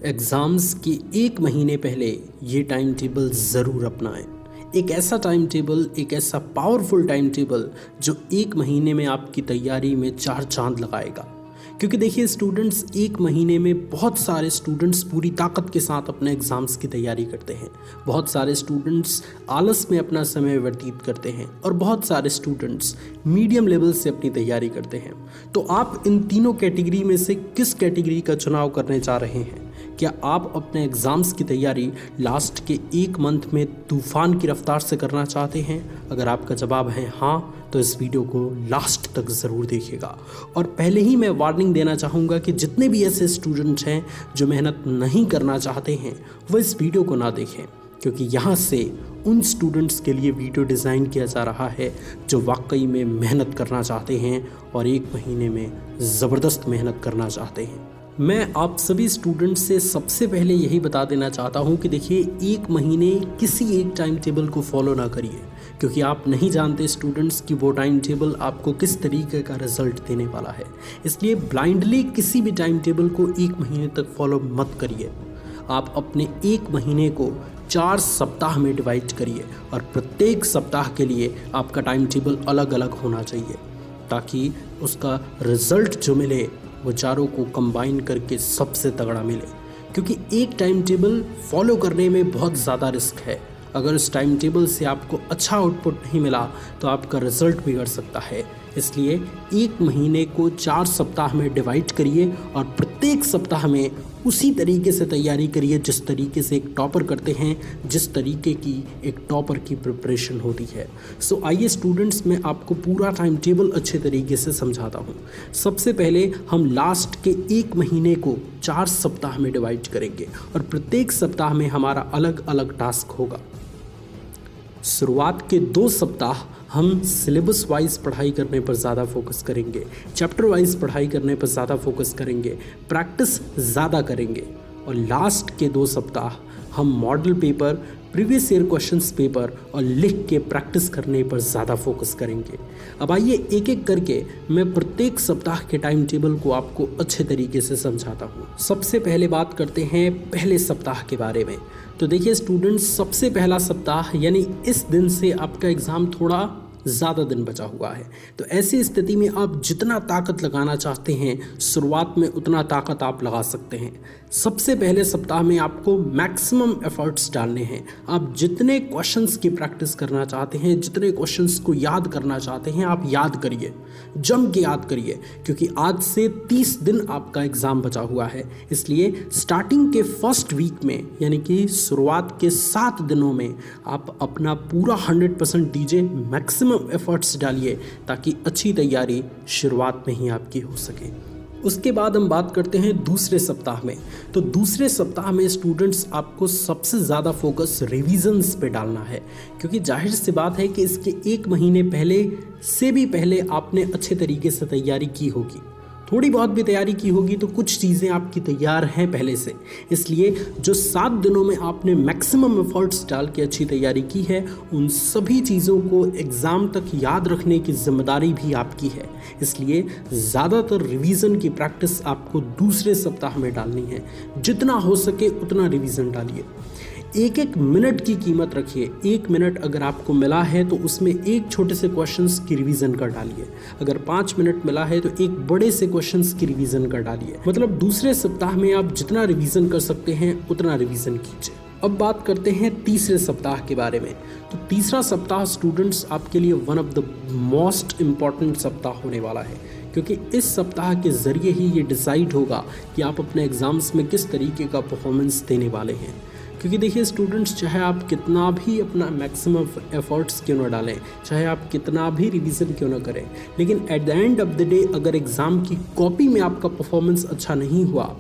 Exams के एक महीने पहले ये टाइम टेबल ज़रूर अपनाएं। एक ऐसा टाइम टेबल, एक ऐसा पावरफुल टाइम टेबल जो एक महीने में आपकी तैयारी में 4 चांद लगाएगा। क्योंकि देखिए स्टूडेंट्स, एक महीने में बहुत सारे स्टूडेंट्स पूरी ताकत के साथ अपने एग्ज़ाम्स की तैयारी करते हैं। बहुत सारे स्टूडेंट्स आलस में अपना समय व्यतीत करते हैं और बहुत सारे स्टूडेंट्स मीडियम लेवल से अपनी तैयारी करते हैं। तो आप इन तीनों कैटेगरी में से किस कैटेगरी का चुनाव करने जा रहे हैं? क्या आप अपने एग्ज़ाम्स की तैयारी लास्ट के एक मंथ में तूफान की रफ्तार से करना चाहते हैं? अगर आपका जवाब है हाँ, तो इस वीडियो को लास्ट तक ज़रूर देखिएगा। और पहले ही मैं वार्निंग देना चाहूँगा कि जितने भी ऐसे स्टूडेंट्स हैं जो मेहनत नहीं करना चाहते हैं, वो इस वीडियो को ना देखें, क्योंकि यहाँ से उन स्टूडेंट्स के लिए वीडियो डिज़ाइन किया जा रहा है जो वाकई में मेहनत करना चाहते हैं और एक महीने में ज़बरदस्त मेहनत करना चाहते हैं। मैं आप सभी स्टूडेंट्स से सबसे पहले यही बता देना चाहता हूँ कि देखिए, एक महीने किसी एक टाइम टेबल को फॉलो ना करिए, क्योंकि आप नहीं जानते स्टूडेंट्स कि वो टाइम टेबल आपको किस तरीके का रिजल्ट देने वाला है। इसलिए ब्लाइंडली किसी भी टाइम टेबल को एक महीने तक फॉलो मत करिए। आप अपने एक महीने को 4 सप्ताह में डिवाइड करिए और प्रत्येक सप्ताह के लिए आपका टाइम टेबल अलग अलग होना चाहिए, ताकि उसका रिजल्ट जो मिले वो चारों को कंबाइन करके सबसे तगड़ा मिले। क्योंकि एक टाइम टेबल फॉलो करने में बहुत ज़्यादा रिस्क है। अगर उस टाइम टेबल से आपको अच्छा आउटपुट नहीं मिला तो आपका रिजल्ट बिगड़ सकता है। इसलिए एक महीने को 4 सप्ताह में डिवाइड करिए और प्रत्येक सप्ताह में उसी तरीके से तैयारी करिए जिस तरीके से एक टॉपर करते हैं, जिस तरीके की एक टॉपर की प्रिपरेशन होती है। सो आइए स्टूडेंट्स, मैं आपको पूरा टाइम टेबल अच्छे तरीके से समझाता हूँ। सबसे पहले हम लास्ट के एक महीने को 4 सप्ताह में डिवाइड करेंगे और प्रत्येक सप्ताह में हमारा अलग अलग टास्क होगा। शुरुआत के 2 सप्ताह हम सिलेबस वाइज पढ़ाई करने पर ज़्यादा फोकस करेंगे, चैप्टर वाइज पढ़ाई करने पर ज़्यादा फोकस करेंगे, प्रैक्टिस ज़्यादा करेंगे। और लास्ट के 2 सप्ताह हम model paper, previous year questions paper और लिख के प्रैक्टिस करने पर ज़्यादा फोकस करेंगे। अब आइए एक एक करके मैं प्रत्येक सप्ताह के टाइम टेबल को आपको अच्छे तरीके से समझाता हूँ। सबसे पहले बात करते हैं पहले सप्ताह के बारे में। तो देखिए स्टूडेंट्स, सबसे पहला सप्ताह यानी इस दिन से आपका एग्ज़ाम थोड़ा ज़्यादा दिन बचा हुआ है। तो ऐसी स्थिति में आप जितना ताकत लगाना चाहते हैं शुरुआत में, उतना ताकत आप लगा सकते हैं। सबसे पहले सप्ताह में आपको मैक्सिमम एफर्ट्स डालने हैं। आप जितने क्वेश्चंस की प्रैक्टिस करना चाहते हैं, जितने क्वेश्चंस को याद करना चाहते हैं, आप याद करिए, जम के याद करिए, क्योंकि आज से 30 दिन आपका एग्ज़ाम बचा हुआ है। इसलिए स्टार्टिंग के फर्स्ट वीक में, यानी कि शुरुआत के 7 दिनों में आप अपना पूरा 100% दीजिए, मैक्सिमम एफर्ट्स डालिए, ताकि अच्छी तैयारी शुरुआत में ही आपकी हो सके। उसके बाद हम बात करते हैं दूसरे सप्ताह में। तो दूसरे सप्ताह में स्टूडेंट्स, आपको सबसे ज़्यादा फोकस रिविजन्स पे डालना है, क्योंकि जाहिर सी बात है कि इसके एक महीने पहले से भी पहले आपने अच्छे तरीके से तैयारी की होगी। थोड़ी बहुत भी तैयारी की होगी तो कुछ चीज़ें आपकी तैयार हैं पहले से। इसलिए जो 7 दिनों में आपने मैक्सिमम एफर्ट्स डाल के अच्छी तैयारी की है, उन सभी चीज़ों को एग्ज़ाम तक याद रखने की जिम्मेदारी भी आपकी है। इसलिए ज़्यादातर रिवीजन की प्रैक्टिस आपको दूसरे सप्ताह में डालनी है। जितना हो सके उतना रिवीजन डालिए। एक एक मिनट की कीमत रखिए। 1 मिनट अगर आपको मिला है तो उसमें एक छोटे से क्वेश्चंस की रिवीजन कर डालिए। अगर 5 मिनट मिला है तो एक बड़े से क्वेश्चंस की रिवीजन कर डालिए। मतलब दूसरे सप्ताह में आप जितना रिवीजन कर सकते हैं उतना रिवीजन कीजिए। अब बात करते हैं तीसरे सप्ताह के बारे में। तो तीसरा सप्ताह स्टूडेंट्स आपके लिए one of the most important सप्ताह होने वाला है, क्योंकि इस सप्ताह के ज़रिए ही ये डिसाइड होगा कि आप अपने एग्ज़ाम्स में किस तरीके का परफॉर्मेंस देने वाले हैं। क्योंकि देखिए स्टूडेंट्स, चाहे आप कितना भी अपना मैक्सिमम एफर्ट्स क्यों ना डालें, चाहे आप कितना भी रिवीजन क्यों ना करें, लेकिन at the end of the day अगर एग्ज़ाम की कॉपी में आपका परफॉर्मेंस अच्छा नहीं हुआ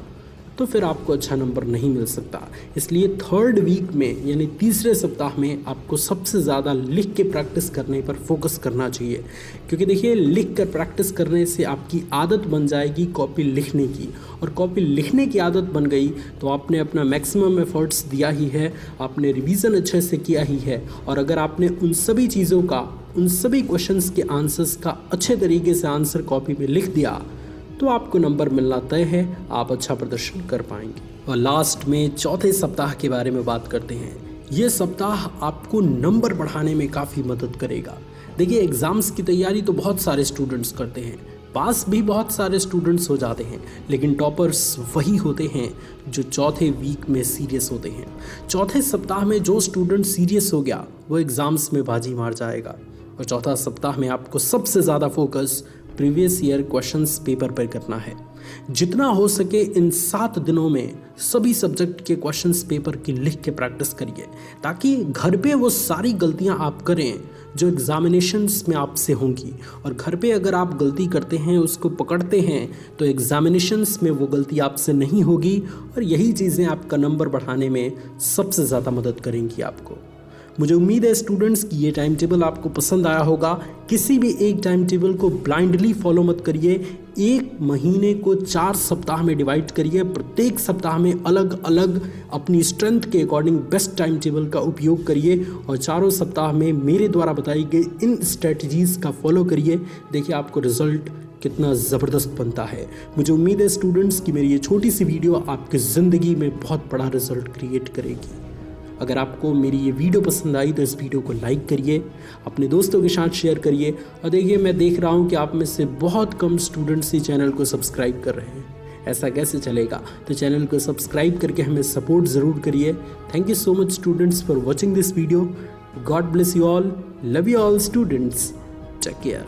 तो फिर आपको अच्छा नंबर नहीं मिल सकता। इसलिए 3rd वीक में, यानी तीसरे सप्ताह में, आपको सबसे ज़्यादा लिख के प्रैक्टिस करने पर फोकस करना चाहिए। क्योंकि देखिए, लिख कर प्रैक्टिस करने से आपकी आदत बन जाएगी कॉपी लिखने की, और कॉपी लिखने की आदत बन गई तो आपने अपना मैक्सिमम एफर्ट्स दिया ही है, आपने रिवीजन अच्छे से किया ही है। और अगर आपने उन सभी चीज़ों का, उन सभी क्वेश्चंस के आंसर्स का अच्छे तरीके से आंसर कॉपी में लिख दिया तो आपको नंबर मिलना तय है, आप अच्छा प्रदर्शन कर पाएंगे। और लास्ट में चौथे सप्ताह के बारे में बात करते हैं। ये सप्ताह आपको नंबर बढ़ाने में काफ़ी मदद करेगा। देखिए, एग्ज़ाम्स की तैयारी तो बहुत सारे स्टूडेंट्स करते हैं, पास भी बहुत सारे स्टूडेंट्स हो जाते हैं, लेकिन टॉपर्स वही होते हैं जो चौथे वीक में सीरियस होते हैं। चौथे सप्ताह में जो स्टूडेंट सीरियस हो गया वो एग्ज़ाम्स में बाजी मार जाएगा। और चौथा सप्ताह में आपको सबसे ज़्यादा focus previous year questions paper पर करना है। जितना हो सके इन 7 दिनों में सभी सब्जेक्ट के क्वेश्चंस पेपर की लिख के प्रैक्टिस करिए, ताकि घर पे वो सारी गलतियां आप करें जो एग्जामिनेशंस में आपसे होंगी। और घर पे अगर आप गलती करते हैं, उसको पकड़ते हैं, तो एग्जामिनेशंस में वो गलती आपसे नहीं होगी। और यही चीज़ें आपका नंबर बढ़ाने में सबसे ज़्यादा मदद करेंगी आपको। मुझे उम्मीद है स्टूडेंट्स कि ये टाइम टेबल आपको पसंद आया होगा। किसी भी एक टाइम टेबल को ब्लाइंडली फॉलो मत करिए। एक महीने को 4 सप्ताह में डिवाइड करिए। प्रत्येक सप्ताह में अलग अलग अपनी स्ट्रेंथ के अकॉर्डिंग बेस्ट टाइम टेबल का उपयोग करिए और चारों सप्ताह में मेरे द्वारा बताई गई इन स्ट्रेटजीज़ का फॉलो करिए। देखिए आपको रिजल्ट कितना ज़बरदस्त बनता है। मुझे उम्मीद है स्टूडेंट्स कि मेरी ये छोटी सी वीडियो आपकी ज़िंदगी में बहुत बड़ा रिजल्ट क्रिएट करेगी। अगर आपको मेरी ये वीडियो पसंद आई तो इस वीडियो को लाइक करिए, अपने दोस्तों के साथ शेयर करिए। और देखिए, मैं देख रहा हूँ कि आप में से बहुत कम स्टूडेंट्स ही चैनल को सब्सक्राइब कर रहे हैं। ऐसा कैसे चलेगा? तो चैनल को सब्सक्राइब करके हमें सपोर्ट ज़रूर करिए। Thank you so much students for watching this video. God bless you all. Love you all students. Take care.